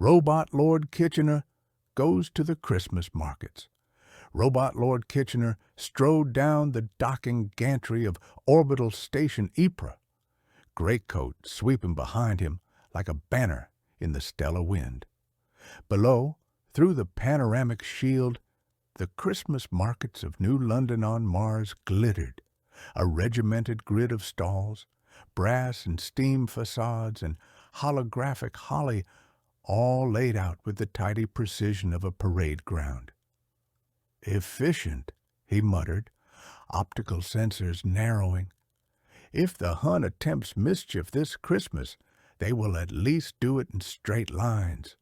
Robot Lord Kitchener goes to the Christmas markets. Robot Lord Kitchener strode down the docking gantry of Orbital Station Ypres, greatcoat sweeping behind him like a banner in the stellar wind. Below, through the panoramic shield, the Christmas markets of New London on Mars glittered, a regimented grid of stalls, brass and steam facades, and holographic holly, all laid out with the tidy precision of a parade ground. "Efficient," he muttered, optical sensors narrowing. "If the Hun attempts mischief this Christmas, they will at least do it in straight lines."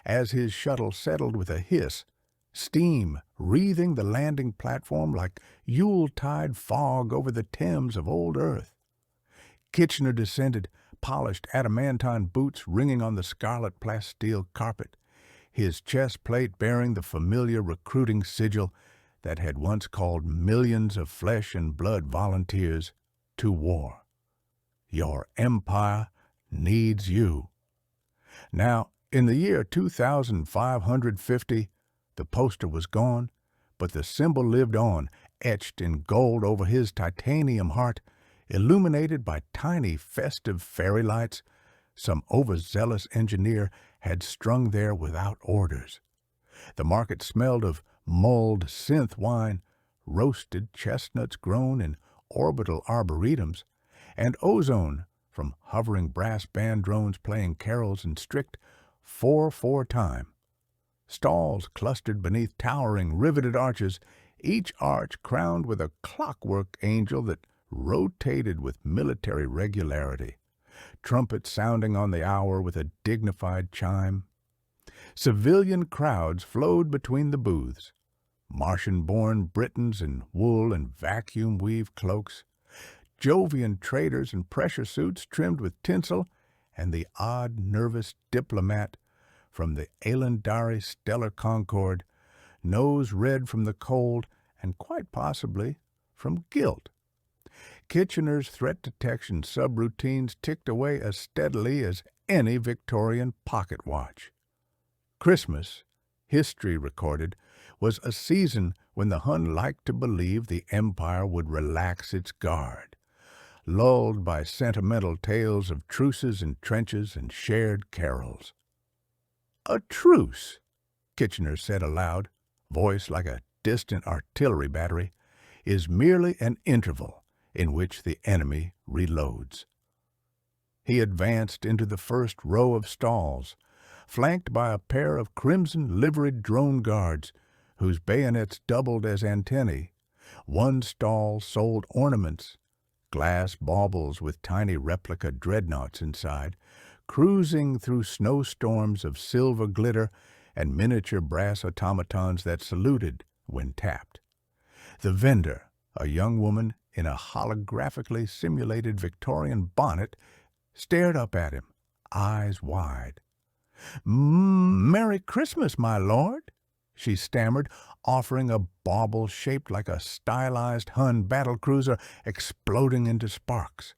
As his shuttle settled with a hiss, steam wreathing the landing platform like Yuletide fog over the Thames of old Earth, Kitchener descended, polished adamantine boots ringing on the scarlet plasteel carpet, his chest plate bearing the familiar recruiting sigil that had once called millions of flesh and blood volunteers to war. Your empire needs you. Now, in the year 2550, the poster was gone, but the symbol lived on, etched in gold over his titanium heart, illuminated by tiny festive fairy lights some overzealous engineer had strung there without orders. The market smelled of mulled synth wine, roasted chestnuts grown in orbital arboretums, and ozone from hovering brass band drones playing carols in strict 4/4 time. Stalls clustered beneath towering, riveted arches, each arch crowned with a clockwork angel that rotated with military regularity, trumpets sounding on the hour with a dignified chime. Civilian crowds flowed between the booths, Martian-born Britons in wool and vacuum-weave cloaks, Jovian traders in pressure suits trimmed with tinsel, and the odd, nervous diplomat from the Elandari Stellar Concord, nose red from the cold and quite possibly from guilt. Kitchener's threat detection subroutines ticked away as steadily as any Victorian pocket watch. Christmas, history recorded, was a season when the Hun liked to believe the Empire would relax its guard, lulled by sentimental tales of truces in trenches and shared carols. "A truce," Kitchener said aloud, voice like a distant artillery battery, "is merely an interval in which the enemy reloads." He advanced into the first row of stalls, flanked by a pair of crimson-liveried drone guards whose bayonets doubled as antennae. One stall sold ornaments, glass baubles with tiny replica dreadnoughts inside, cruising through snowstorms of silver glitter and miniature brass automatons that saluted when tapped. The vendor, a young woman in a holographically simulated Victorian bonnet, stared up at him, eyes wide. "Merry Christmas, my lord," she stammered, offering a bauble shaped like a stylized Hun battlecruiser exploding into sparks.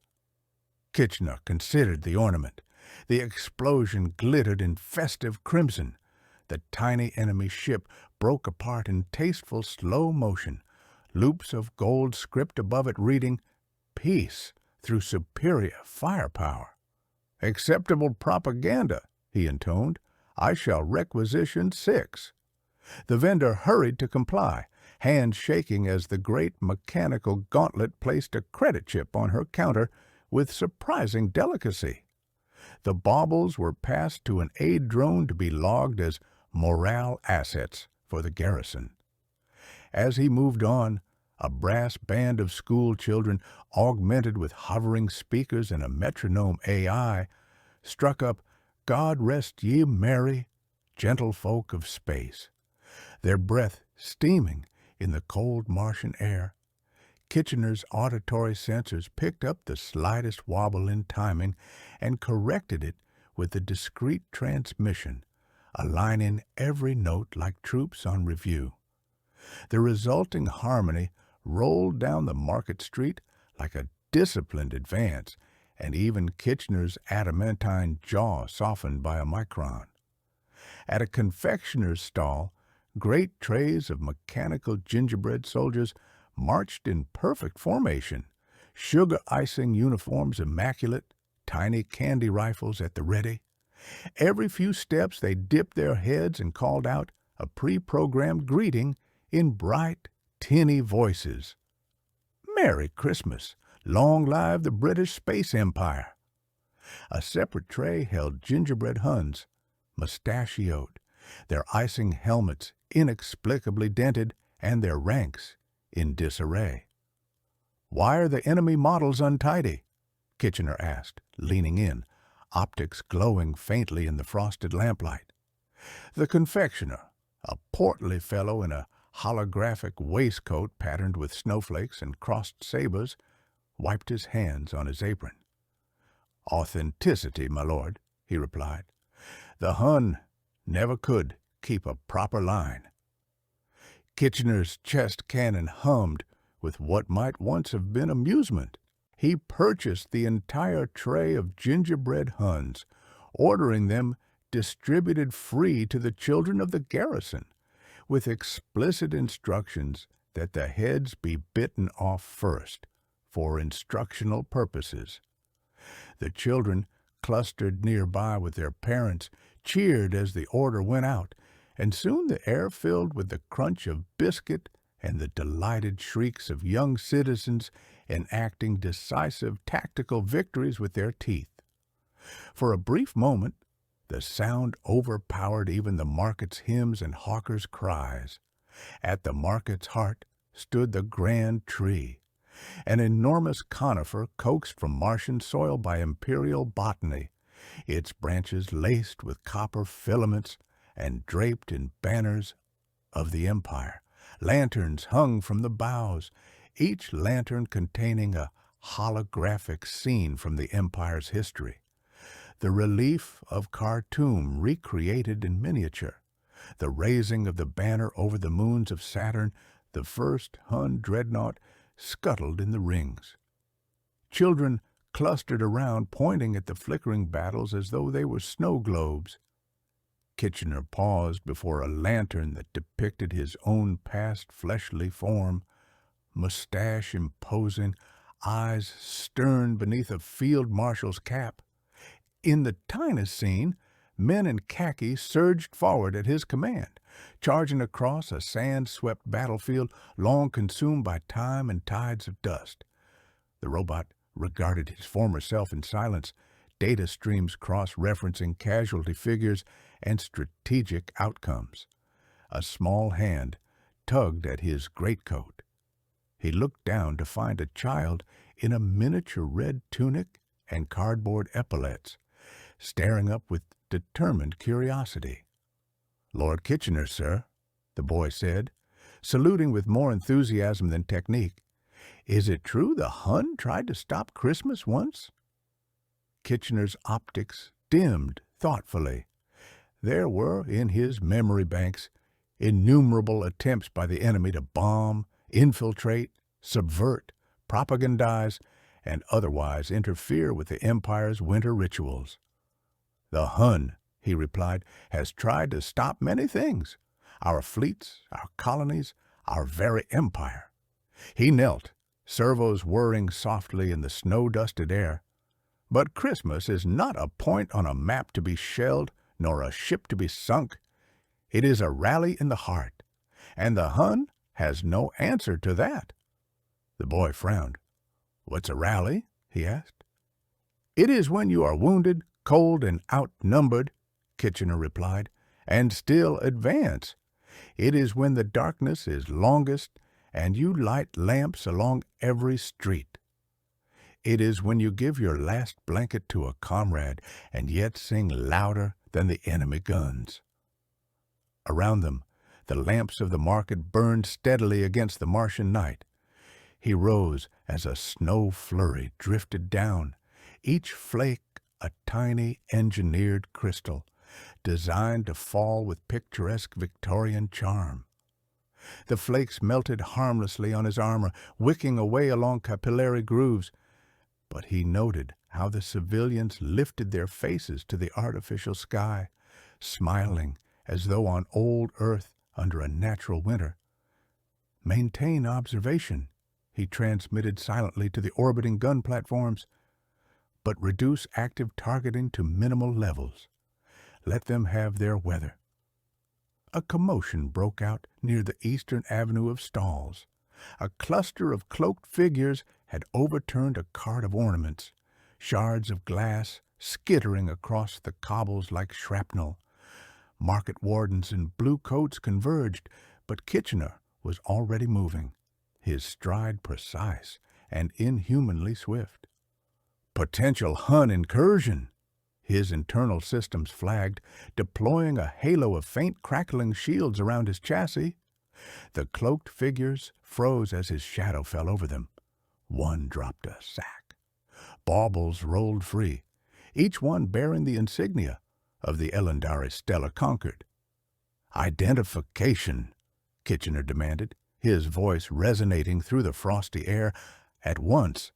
Kitchener considered the ornament. The explosion glittered in festive crimson. The tiny enemy ship broke apart in tasteful slow motion, loops of gold script above it reading, "Peace through superior firepower." "Acceptable propaganda," he intoned. "I shall requisition 6. The vendor hurried to comply, hands shaking as the great mechanical gauntlet placed a credit chip on her counter with surprising delicacy. The baubles were passed to an aid drone to be logged as morale assets for the garrison. As he moved on, a brass band of school children, augmented with hovering speakers and a metronome AI, struck up "God Rest Ye Merry, Gentlefolk of Space," their breath steaming in the cold Martian air. Kitchener's auditory sensors picked up the slightest wobble in timing and corrected it with a discreet transmission, aligning every note like troops on review. The resulting harmony rolled down the market street like a disciplined advance, and even Kitchener's adamantine jaw softened by a micron. At a confectioner's stall, great trays of mechanical gingerbread soldiers marched in perfect formation, sugar icing uniforms immaculate, tiny candy rifles at the ready. Every few steps they dipped their heads and called out a pre-programmed greeting in bright, tinny voices. Merry Christmas! Long live the British Space Empire! A separate tray held gingerbread Huns, mustachioed, their icing helmets inexplicably dented and their ranks in disarray. "Why are the enemy models untidy?" Kitchener asked, leaning in, optics glowing faintly in the frosted lamplight. The confectioner, a portly fellow in a holographic waistcoat patterned with snowflakes and crossed sabers, wiped his hands on his apron. "Authenticity, my lord," he replied. "The Hun never could keep a proper line." Kitchener's chest cannon hummed with what might once have been amusement. He purchased the entire tray of gingerbread Huns, ordering them distributed free to the children of the garrison, with explicit instructions that the heads be bitten off first, for instructional purposes. The children, clustered nearby with their parents, cheered as the order went out, and soon the air filled with the crunch of biscuit and the delighted shrieks of young citizens enacting decisive tactical victories with their teeth. For a brief moment, the sound overpowered even the market's hymns and hawkers' cries. At the market's heart stood the grand tree, an enormous conifer coaxed from Martian soil by imperial botany, its branches laced with copper filaments and draped in banners of the empire. Lanterns hung from the boughs, each lantern containing a holographic scene from the empire's history. The relief of Khartoum recreated in miniature, the raising of the banner over the moons of Saturn, the first Hun dreadnought scuttled in the rings. Children clustered around, pointing at the flickering battles as though they were snow globes. Kitchener paused before a lantern that depicted his own past fleshly form, mustache imposing, eyes stern beneath a field marshal's cap. In the tiniest scene, men in khaki surged forward at his command, charging across a sand-swept battlefield long consumed by time and tides of dust. The robot regarded his former self in silence, data streams cross-referencing casualty figures and strategic outcomes. A small hand tugged at his greatcoat. He looked down to find a child in a miniature red tunic and cardboard epaulets, staring up with determined curiosity. "Lord Kitchener, sir," the boy said, saluting with more enthusiasm than technique. "Is it true the Hun tried to stop Christmas once?" Kitchener's optics dimmed thoughtfully. There were, in his memory banks, innumerable attempts by the enemy to bomb, infiltrate, subvert, propagandize, and otherwise interfere with the Empire's winter rituals. "The Hun," he replied, "has tried to stop many things, our fleets, our colonies, our very empire." He knelt, servos whirring softly in the snow-dusted air. "But Christmas is not a point on a map to be shelled, nor a ship to be sunk. It is a rally in the heart, and the Hun has no answer to that." The boy frowned. "What's a rally?" he asked. "It is when you are wounded, cold, and outnumbered," Kitchener replied, "and still advance. It is when the darkness is longest, and you light lamps along every street. It is when you give your last blanket to a comrade, and yet sing louder than the enemy guns." Around them, the lamps of the market burned steadily against the Martian night. He rose as a snow flurry drifted down, each flake a tiny engineered crystal, designed to fall with picturesque Victorian charm. The flakes melted harmlessly on his armor, wicking away along capillary grooves, but he noted how the civilians lifted their faces to the artificial sky, smiling as though on old Earth under a natural winter. "Maintain observation," he transmitted silently to the orbiting gun platforms, "but reduce active targeting to minimal levels. Let them have their weather." A commotion broke out near the eastern avenue of stalls. A cluster of cloaked figures had overturned a cart of ornaments, shards of glass skittering across the cobbles like shrapnel. Market wardens in blue coats converged, but Kitchener was already moving, his stride precise and inhumanly swift. Potential Hun incursion! His internal systems flagged, deploying a halo of faint crackling shields around his chassis. The cloaked figures froze as his shadow fell over them. One dropped a sack. Baubles rolled free, each one bearing the insignia of the Elendari Stella conquered. "Identification," Kitchener demanded, his voice resonating through the frosty air. At once.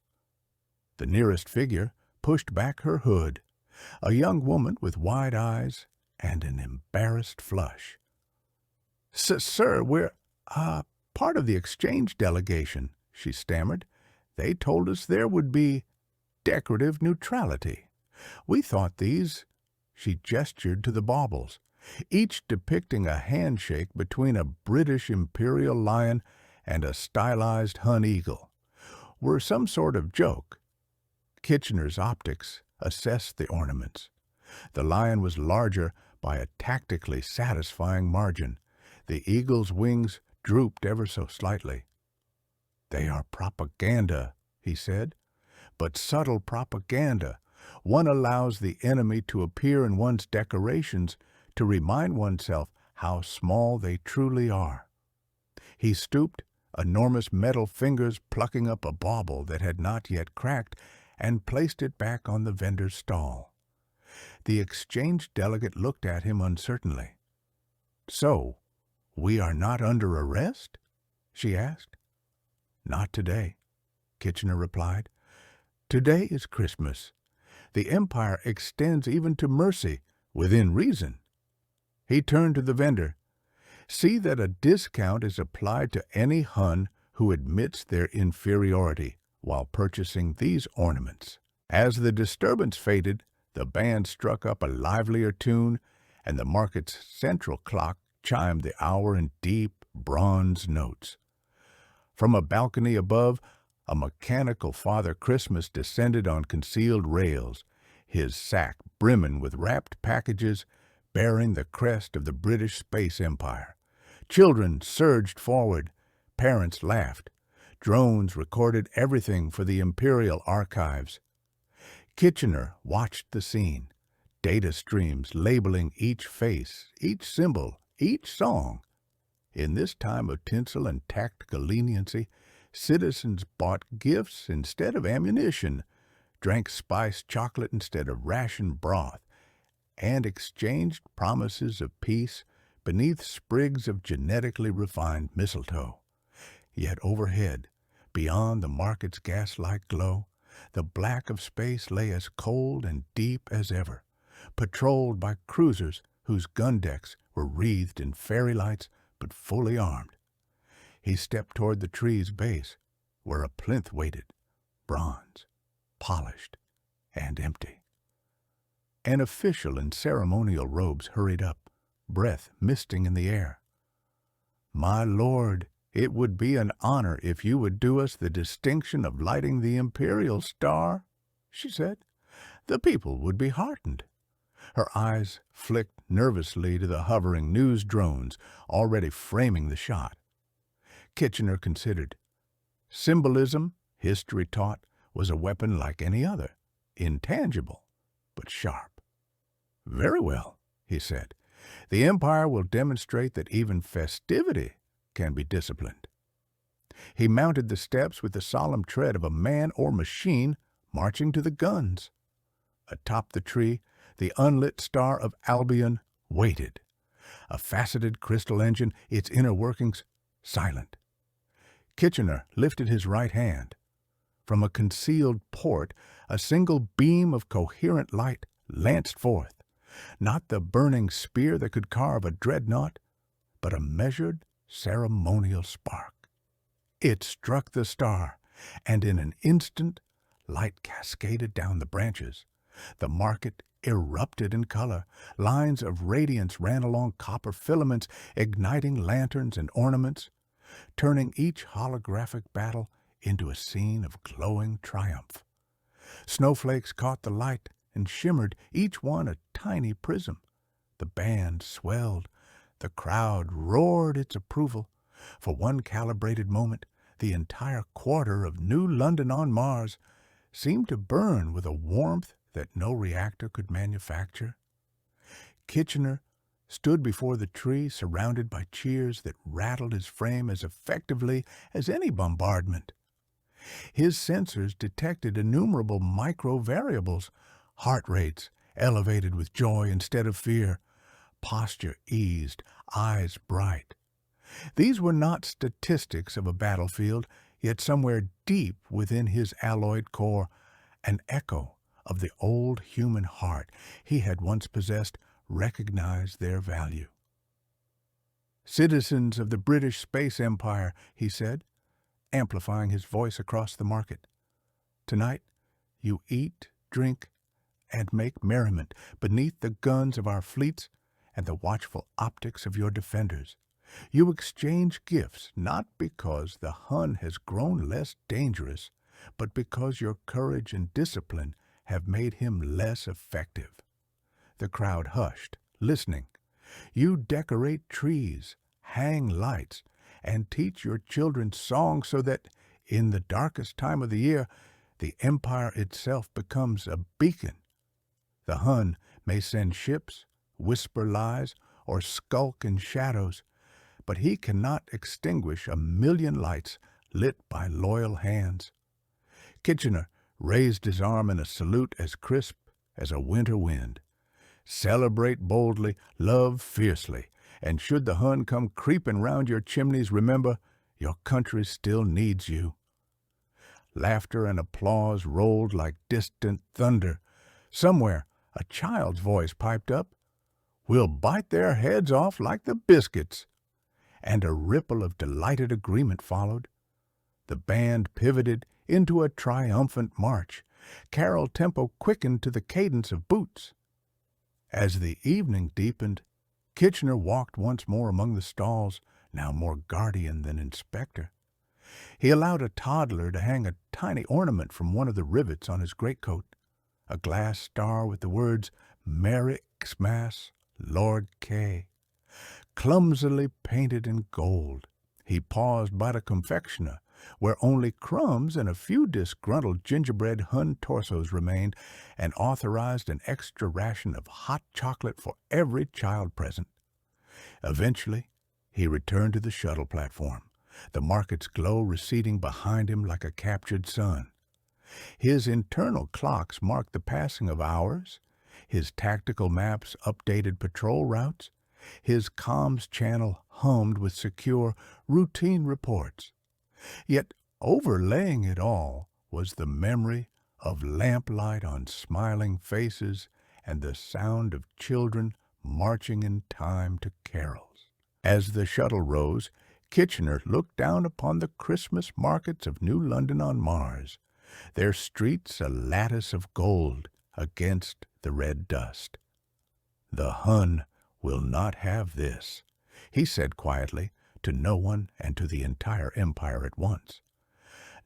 The nearest figure pushed back her hood, a young woman with wide eyes and an embarrassed flush. "Sir, we're, part of the exchange delegation," she stammered. "They told us there would be decorative neutrality. We thought these—" She gestured to the baubles, each depicting a handshake between a British imperial lion and a stylized Hun eagle, "were some sort of joke." Kitchener's optics assessed the ornaments. The lion was larger by a tactically satisfying margin. The eagle's wings drooped ever so slightly. "They are propaganda," he said, "but subtle propaganda. One allows the enemy to appear in one's decorations to remind oneself how small they truly are." He stooped, enormous metal fingers plucking up a bauble that had not yet cracked, and placed it back on the vendor's stall. The exchange delegate looked at him uncertainly. "So, we are not under arrest?" she asked. "Not today," Kitchener replied. "Today is Christmas. The Empire extends even to mercy, within reason." He turned to the vendor. "See that a discount is applied to any Hun who admits their inferiority while purchasing these ornaments." As the disturbance faded, the band struck up a livelier tune, and the market's central clock chimed the hour in deep bronze notes. From a balcony above, a mechanical Father Christmas descended on concealed rails, his sack brimming with wrapped packages bearing the crest of the British Space Empire. Children surged forward, parents laughed. Drones recorded everything for the Imperial archives. Kitchener watched the scene, data streams labeling each face, each symbol, each song. In this time of tinsel and tactical leniency, citizens bought gifts instead of ammunition, drank spiced chocolate instead of ration broth, and exchanged promises of peace beneath sprigs of genetically refined mistletoe. Yet overhead, beyond the market's gaslight glow, the black of space lay as cold and deep as ever, patrolled by cruisers whose gun decks were wreathed in fairy lights but fully armed. He stepped toward the tree's base, where a plinth waited, bronze, polished, and empty. An official in ceremonial robes hurried up, breath misting in the air. "My lord, it would be an honor if you would do us the distinction of lighting the imperial star," she said. "The people would be heartened." Her eyes flicked nervously to the hovering news drones already framing the shot. Kitchener considered. Symbolism, history taught, was a weapon like any other, intangible, but sharp. "Very well," he said. "The Empire will demonstrate that even festivity can be disciplined." He mounted the steps with the solemn tread of a man or machine marching to the guns. Atop the tree, the unlit star of Albion waited, a faceted crystal engine, its inner workings silent. Kitchener lifted his right hand. From a concealed port, a single beam of coherent light lanced forth, Not the burning spear that could carve a dreadnought, but a measured, ceremonial spark. It struck the star, and in an instant, light cascaded down the branches. The market erupted in color. Lines of radiance ran along copper filaments, igniting lanterns and ornaments, turning each holographic battle into a scene of glowing triumph. Snowflakes caught the light and shimmered, each one a tiny prism. The band swelled. The crowd roared its approval. For one calibrated moment, the entire quarter of New London on Mars seemed to burn with a warmth that no reactor could manufacture. Kitchener stood before the tree, surrounded by cheers that rattled his frame as effectively as any bombardment. His sensors detected innumerable micro-variables, heart rates elevated with joy instead of fear, posture eased, eyes bright. These were not statistics of a battlefield, yet somewhere deep within his alloyed core, an echo of the old human heart he had once possessed recognized their value. "Citizens of the British Space Empire," he said, amplifying his voice across the market, "tonight you eat, drink, and make merriment beneath the guns of our fleets and the watchful optics of your defenders. You exchange gifts not because the Hun has grown less dangerous, but because your courage and discipline have made him less effective." The crowd hushed, listening. "You decorate trees, hang lights, and teach your children songs so that, in the darkest time of the year, the empire itself becomes a beacon. The Hun may send ships, whisper lies, or skulk in shadows, but he cannot extinguish a million lights lit by loyal hands." Kitchener raised his arm in a salute as crisp as a winter wind. "Celebrate boldly, love fiercely, and should the Hun come creeping round your chimneys, remember, your country still needs you." Laughter and applause rolled like distant thunder. Somewhere a child's voice piped up, "We'll bite their heads off like the biscuits." And a ripple of delighted agreement followed. The band pivoted into a triumphant march. Carol tempo quickened to the cadence of boots. As the evening deepened, Kitchener walked once more among the stalls, now more guardian than inspector. He allowed a toddler to hang a tiny ornament from one of the rivets on his greatcoat, a glass star with the words "Merry Xmas, Lord K," clumsily painted in gold. He paused by the confectioner, where only crumbs and a few disgruntled gingerbread Hun torsos remained, and authorized an extra ration of hot chocolate for every child present. Eventually, he returned to the shuttle platform, the market's glow receding behind him like a captured sun. His internal clocks marked the passing of hours, his tactical maps updated patrol routes, his comms channel hummed with secure, routine reports. Yet overlaying it all was the memory of lamplight on smiling faces and the sound of children marching in time to carols. As the shuttle rose, Kitchener looked down upon the Christmas markets of New London on Mars, their streets a lattice of gold against the red dust. "The Hun will not have this," he said quietly, to no one and to the entire empire at once.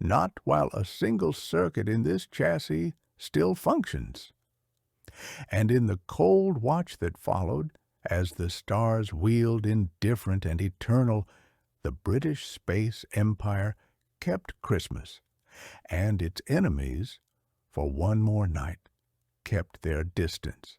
"Not while a single circuit in this chassis still functions." And in the cold watch that followed, as the stars wheeled indifferent and eternal, the British Space Empire kept Christmas, and its enemies, for one more night, kept their distance.